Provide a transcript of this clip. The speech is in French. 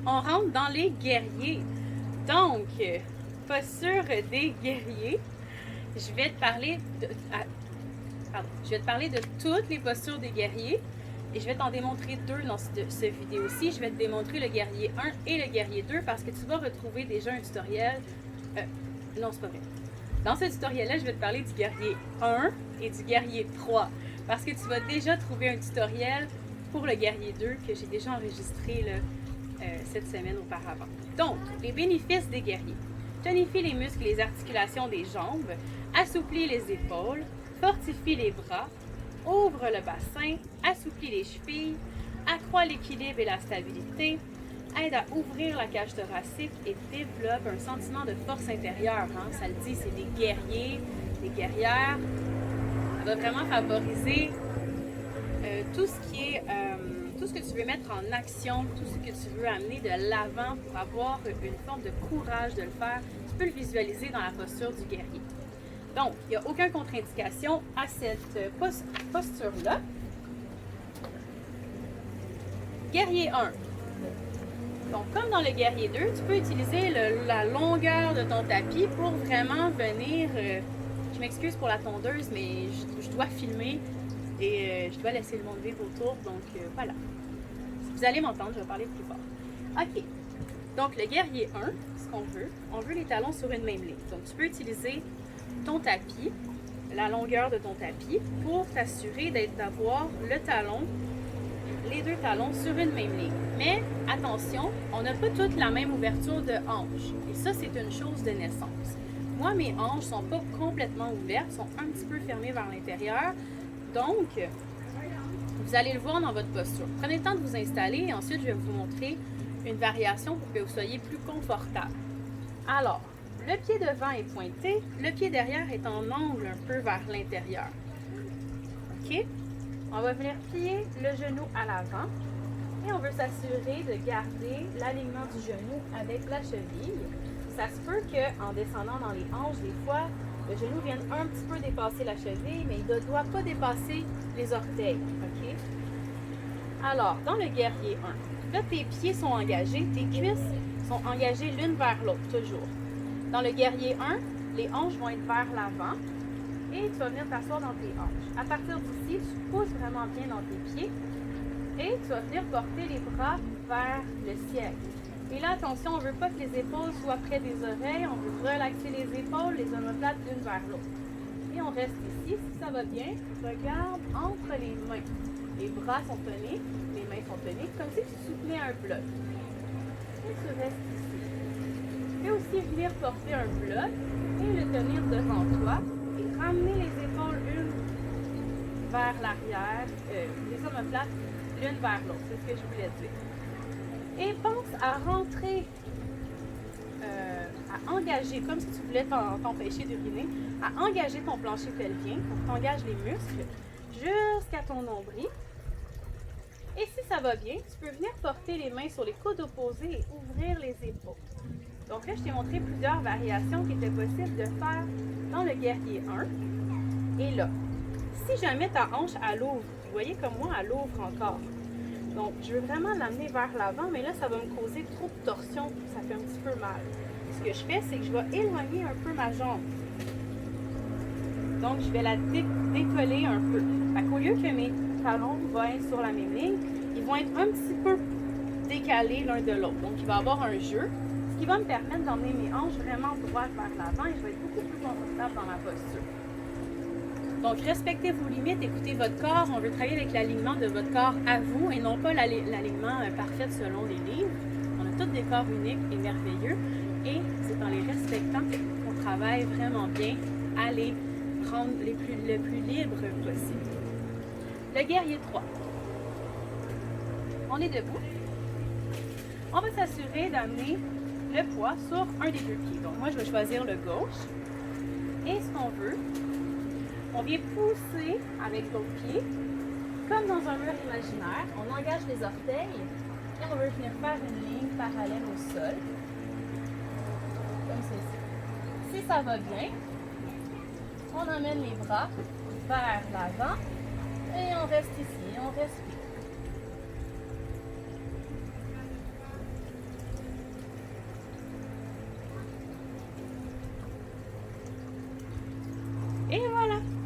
On rentre dans les guerriers. Donc, posture des guerriers. Je vais te parler de toutes les postures des guerriers et je vais t'en démontrer deux dans cette vidéo-ci. Je vais te démontrer le guerrier 1 et le guerrier 2 parce que tu vas retrouver déjà un tutoriel. Non, c'est pas vrai. Dans ce tutoriel-là, je vais te parler du guerrier 1 et du guerrier 3 parce que tu vas déjà trouver un tutoriel pour le guerrier 2 que j'ai déjà enregistré là, cette semaine auparavant. Donc, les bénéfices des guerriers. Tonifie les muscles et les articulations des jambes, assouplit les épaules, fortifie les bras, ouvre le bassin, assouplit les chevilles, accroît l'équilibre et la stabilité, aide à ouvrir la cage thoracique et développe un sentiment de force intérieure. Hein? Ça le dit, c'est des guerriers, des guerrières. Ça va vraiment favoriser tout ce qui est... tout ce que tu veux mettre en action, tout ce que tu veux amener de l'avant pour avoir une forme de courage de le faire, tu peux le visualiser dans la posture du guerrier. Donc, il n'y a aucune contre-indication à cette posture-là. Guerrier 1. Donc, comme dans le guerrier 2, tu peux utiliser la longueur de ton tapis pour vraiment venir... je m'excuse pour la tondeuse, mais je dois filmer et je dois laisser le monde vivre autour, donc voilà. Si vous allez m'entendre, je vais parler plus fort. OK. Donc, le guerrier 1, ce qu'on veut, on veut les talons sur une même ligne. Donc, tu peux utiliser ton tapis, la longueur de ton tapis, pour t'assurer d'avoir le talon, les deux talons sur une même ligne. Mais attention, on n'a pas toutes la même ouverture de hanche. Et ça, c'est une chose de naissance. Moi, mes hanches ne sont pas complètement ouvertes, sont un petit peu fermées vers l'intérieur. Donc, vous allez le voir dans votre posture. Prenez le temps de vous installer et ensuite, je vais vous montrer une variation pour que vous soyez plus confortable. Alors, le pied devant est pointé, le pied derrière est en angle un peu vers l'intérieur. OK? On va venir plier le genou à l'avant et on veut s'assurer de garder l'alignement du genou avec la cheville. Ça se peut qu'en descendant dans les hanches, des fois, le genou vienne un petit peu dépasser la cheville, mais il ne doit pas dépasser les orteils. OK? Alors, dans le guerrier 1, là, tes pieds sont engagés, tes cuisses sont engagées l'une vers l'autre, toujours. Dans le guerrier 1, les hanches vont être vers l'avant et tu vas venir t'asseoir dans tes hanches. À partir d'ici, tu pousses vraiment bien dans tes pieds et tu vas venir porter les bras vers le ciel. Et là, attention, on ne veut pas que les épaules soient près des oreilles, on veut relaxer les épaules, les omoplates l'une vers l'autre. Et on reste ici, si ça va bien, regarde entre les mains. Les bras sont tenus, les mains sont tenues, comme si tu soutenais un bloc. Et tu restes ici. Tu peux aussi venir porter un bloc et le tenir devant toi et ramener les épaules l'une vers l'arrière, les omoplates l'une vers l'autre, c'est ce que je voulais dire. Et pense à rentrer, à engager, comme si tu voulais t'empêcher d'uriner, à engager ton plancher pelvien, donc t'engages les muscles jusqu'à ton nombril. Et si ça va bien, tu peux venir porter les mains sur les coudes opposés et ouvrir les épaules. Donc là, je t'ai montré plusieurs variations qui étaient possibles de faire dans le guerrier 1. Et là, si jamais ta hanche, elle ouvre, vous voyez comme moi, elle ouvre encore. Donc, je veux vraiment l'amener vers l'avant, mais là, ça va me causer trop de torsion, ça fait un petit peu mal. Ce que je fais, c'est que je vais éloigner un peu ma jambe. Donc, je vais la décoller un peu. Fait qu'au lieu que mes talons vont être sur la même ligne, ils vont être un petit peu décalés l'un de l'autre. Donc, il va y avoir un jeu, ce qui va me permettre d'emmener mes hanches vraiment droites vers l'avant et je vais être beaucoup plus confortable dans ma posture. Donc, respectez vos limites, écoutez votre corps. On veut travailler avec l'alignement de votre corps à vous et non pas l'alignement parfait selon les livres. On a tous des corps uniques et merveilleux et c'est en les respectant qu'on travaille vraiment bien à les rendre le plus libre possible. Le guerrier 3. On est debout. On va s'assurer d'amener le poids sur un des deux pieds. Donc, moi, je vais choisir le gauche. Et ce qu'on veut, on vient pousser avec l'autre pied, comme dans un mur imaginaire. On engage les orteils et on veut venir faire une ligne parallèle au sol, comme ceci. Si ça va bien, on emmène les bras vers l'avant et on reste ici, on respire. Et voilà!